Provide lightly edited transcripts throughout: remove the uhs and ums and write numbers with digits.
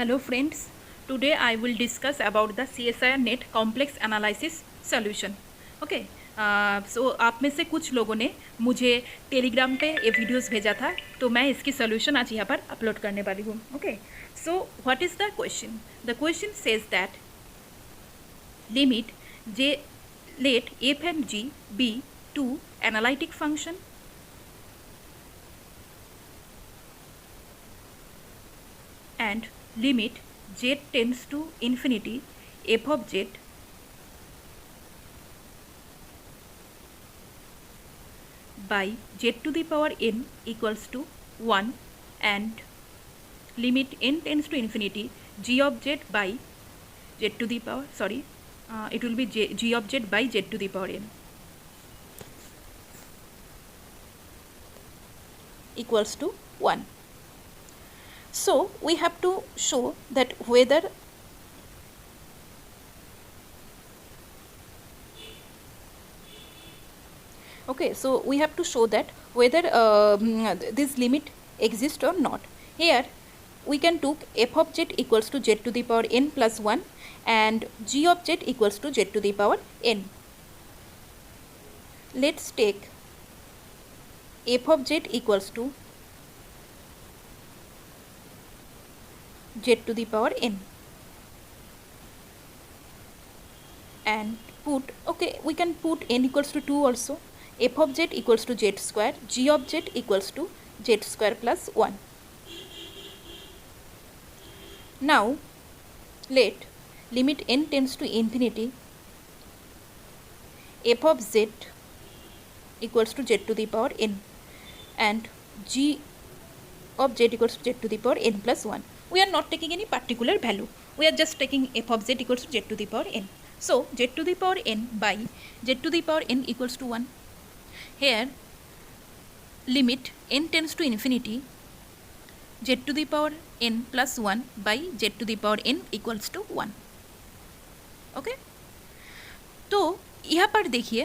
Hello friends, today I will discuss about the CSIR net complex analysis solution. Okay, so आप में से कुछ लोगों ने मुझे टेलीग्राम पे ये वीडियोस भेजा था, तो मैं इसकी सॉल्यूशन आज यहाँ पर अपलोड करने वाली हूँ. Okay, so what is the question? The question says that limit z let f and g be two analytic function and limit z tends to infinity f of z by z to the power n equals to 1 and limit n tends to infinity g of z by z to the power it will be g of z by z to the power n equals to 1. So we have to show that whether this limit exists or not. Here we can take f of z equals to z to the power n plus 1 and g of z equals to z to the power n. Let's take f of z equals to z to the power n and we can put n equals to 2 also. F of z equals to z square, g of z equals to z square plus 1. Now let limit n tends to infinity f of z equals to z to the power n and g of z equals to z to the power n plus 1. We are not taking any particular value. We are just taking f of z equals to z to the power n. So z to the power n by z to the power n equals to 1. Here limit n tends to infinity z to the power n plus 1 by z to the power n equals to 1. Okay, तो यहाँ पर देखिए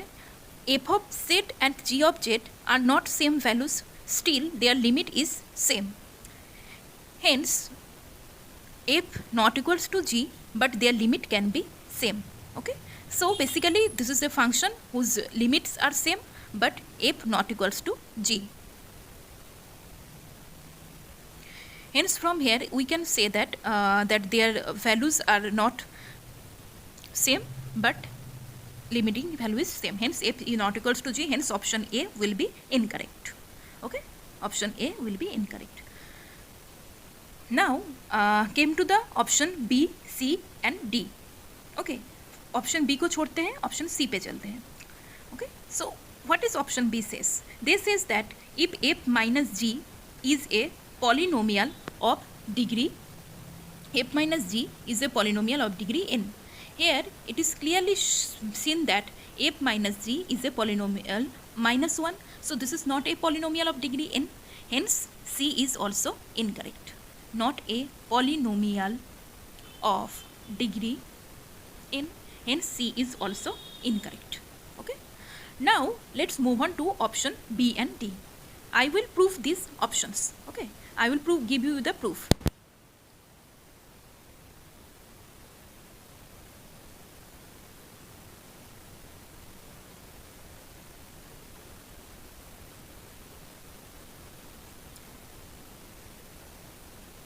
f of z and g of z are not same values, still their limit is same. Hence f not equals to g, but their limit can be same. Okay, so basically this is a function whose limits are same but f not equals to g. Hence from here we can say that their values are not same but limiting value is same. Hence f is not equals to g, hence option A will be incorrect. Okay, option A will be incorrect. Now came to the option B, C and D. Okay, option B को छोड़ते हैं, option C पे चलते हैं. Okay, so what is option B says? They says that if f minus g is a polynomial of degree, f minus g is a polynomial of degree n. Here it is clearly seen that f minus g is a polynomial minus 1. So this is not a polynomial of degree n. Hence C is also incorrect. Not a polynomial of degree n, hence C is also incorrect. Okay, now let's move on to option B and D. I will prove these options. Okay, I will give you the proof.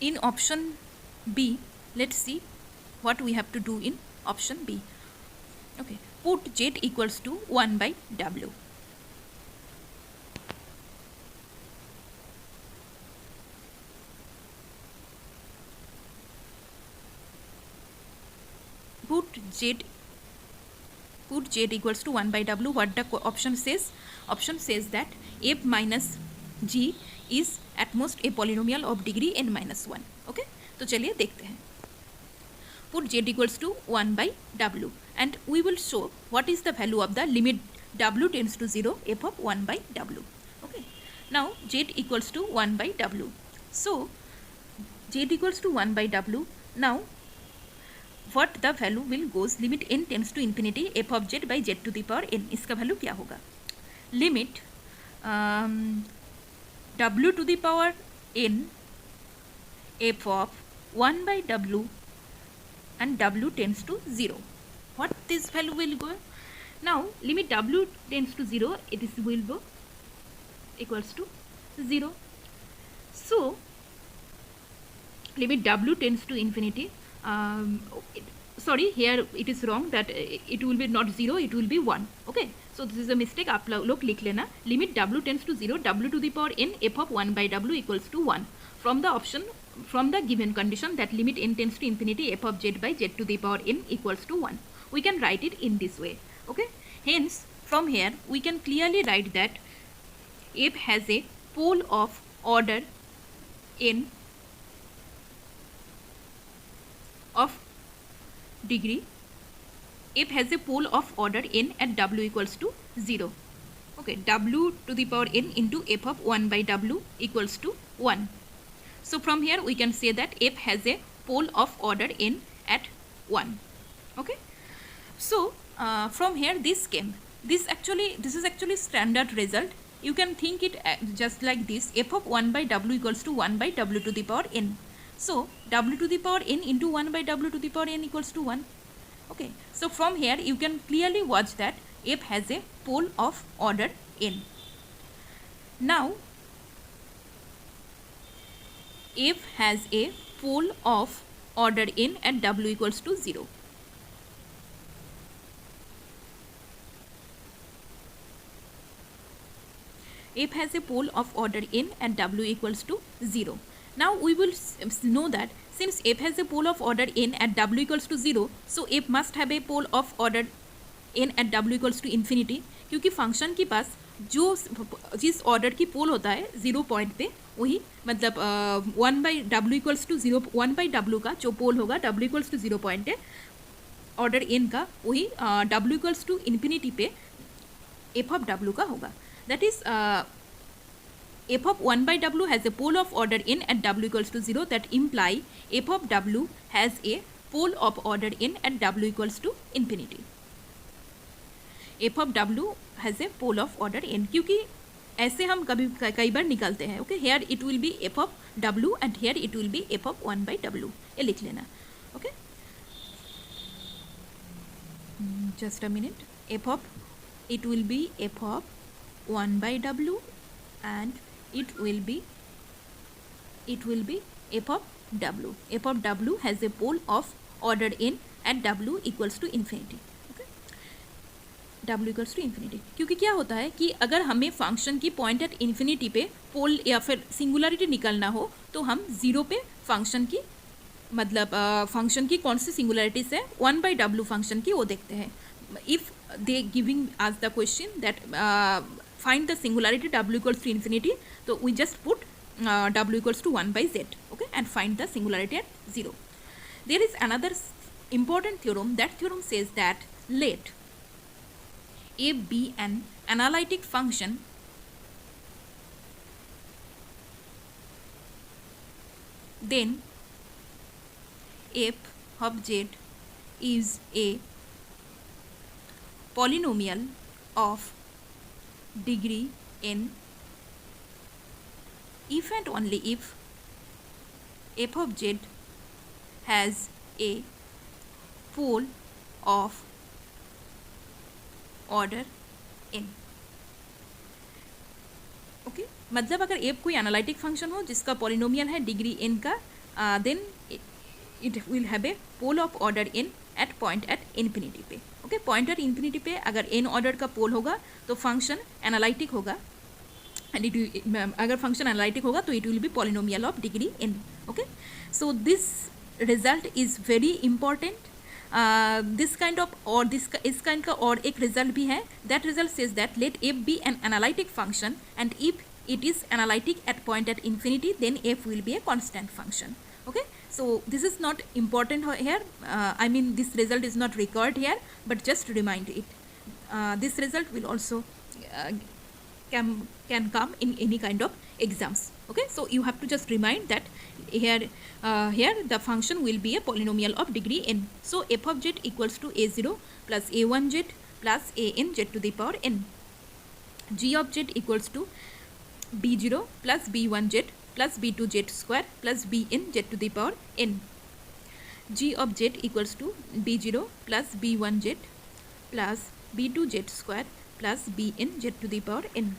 In option B, let's see what we have to do in option B. Okay, put z equals to 1 by w. Put z equals to 1 by w. What the option says? Option says that f minus g is at most a polynomial of degree n minus 1. Okay, तो चलिए देखते हैं. Put z equals to 1 by w and we will show what is the value of the limit w tends to 0 f of 1 by w. Okay, now z equals to 1 by w. So z equals to 1 by w. Now what the value will goes limit n tends to infinity f of z by z to the power n. इसका value क्या होगा? Limit w to the power n f of 1 by w and w tends to 0. What this value will go? Now limit w tends to 0, it is will go equals to 0. So limit w tends to infinity, sorry, here it is wrong, that it will be not 0, it will be 1. Okay, so this is a mistake, आप लोग लिख लेना. Limit w tends to 0, w to the power n f of 1 by w equals to 1 from the option, from the given condition that limit n tends to infinity f of z by z to the power n equals to 1. We can write it in this way. Okay, hence from here we can clearly write that f has a pole of order n of degree, f has a pole of order n at w equals to 0. Okay, w to the power n into f of 1 by w equals to 1. So from here we can say that f has a pole of order n at 1. Okay, so from here this came, this is actually standard result. You can think it just like this, f of 1 by w equals to 1 by w to the power n. So w to the power n into 1 by w to the power n equals to 1. Okay, so from here you can clearly watch that f has a pole of order n. Now f has a pole of order n at w equals to 0. F has a pole of order n at w equals to 0. Now we will know that since f has a pole of order n at w equals to 0, so f must have a pole of order n at w equals to infinity, क्योंकि function के पास जो जिस order की पोल होता है 0 point पे, वही मतलब 1 बाई डब्ल्यू इक्वल्स टू 0, 1 बाई डब्ल्यू का जो पोल होगा w इक्वल्स टू 0 पॉइंट है ऑर्डर n का, वही w इक्वल्स टू इन्फिनिटी पे f ऑफ w का होगा. That is f of 1 by w has a pole of order n at w equals to 0. That imply f of w has a pole of order n at w equals to infinity. f of w has a pole of order n, क्योंकि ऐसे हम कई बार निकालते हैं. Okay, here it will be f of w and here it will be f of 1 by w. ये लिख लेना. Okay, just a minute. f of, it will be f of 1 by w and it will be f of w. f of w has a pole of order n at w equals to infinity. Okay, w equals to infinity. क्योंकि क्या होता है कि अगर हमें function की point at infinity पे पोल या फिर सिंगुलरिटी निकालना हो तो हम 0 पे फंक्शन की मतलब फंक्शन की कौन सी सिंगुलरिटी से 1 by w फंक्शन की वो देखते हैं. इफ़ दे गिविंग आज the question that find the singularity w equals to infinity, so we just put w equals to 1 by z, okay, and find the singularity at 0. There is another important theorem. That theorem says that let f be an analytic function then f of z is a polynomial of degree n if and only if f of z has a pole of order n. Okay, मतलब अगर f कोई analytic function हो जिसका polynomial है degree n का, then it will have a pole of order n at point at infinity पे. Okay, point at infinity पे अगर n ऑर्डर का पोल होगा तो फंक्शन एनालिटिक होगा एंड इट, अगर फंक्शन एनालिटिक होगा तो it will be polynomial of degree n. Okay, so this result is very important. This kind of और इस काइंड का और एक रिजल्ट भी है. That result says that let f be an analytic function and if it is analytic at point at infinity, then f will be a constant function. Okay, so this is not important here. I mean this result is not required here, but just remind it. This result will also can come in any kind of exams. Okay, so you have to just remind that here the function will be a polynomial of degree n. So f of z equals to a0 plus a1z plus an z to the power n. G of z equals to b0 plus b1z plus b2z square plus bn z to the power n. G of z equals to b0 plus b1z plus b2z square plus bn z to the power n.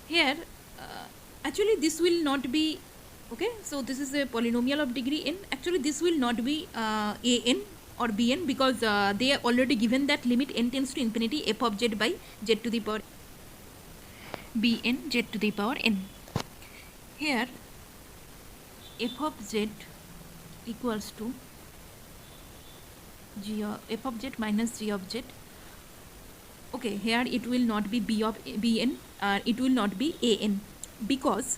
Here actually this will not be okay, so this is a polynomial of degree n. Actually this will not be an or bn because they are already given that limit n tends to infinity f of z by z to the power bn z to the power n. Here f of z equals to g of f of z minus g of z. Okay, here it will not be b of bn, it will not be an, because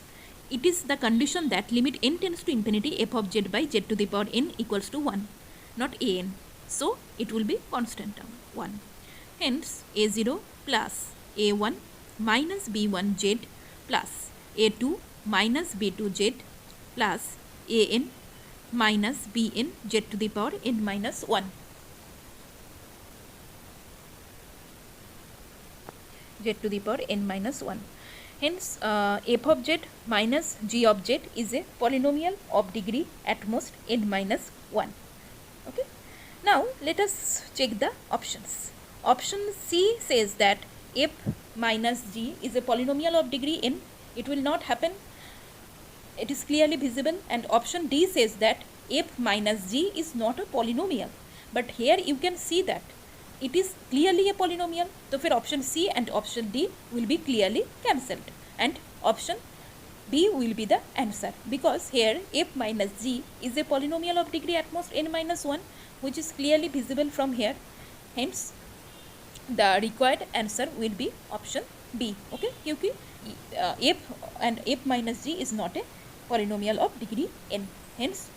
it is the condition that limit n tends to infinity f of z by z to the power n equals to 1, not an. So it will be constant term 1. Hence a0 plus a1 minus b1z plus a2 minus b2z plus an minus bn z to the power n minus 1. Z to the power n minus 1. Hence f of z minus g of z is a polynomial of degree at most n minus 1. Okay. Now let us check the options. Option C says that f minus g is a polynomial of degree n. It will not happen. It is clearly visible. And option D says that f minus g is not a polynomial. But here you can see that it is clearly a polynomial. So for option C and option D will be clearly cancelled, and option B will be the answer, because here f minus g is a polynomial of degree at most n minus 1, which is clearly visible from here. Hence the required answer will be option B. Okay, क्योंकि f and f minus g is not a polynomial of degree n. Hence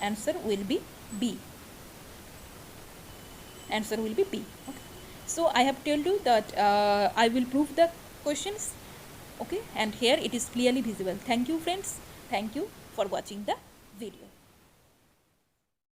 answer will be B. Answer will be B. Okay. So I have told you that I will prove the questions. Okay, and here it is clearly visible. Thank you friends. Thank you for watching the video.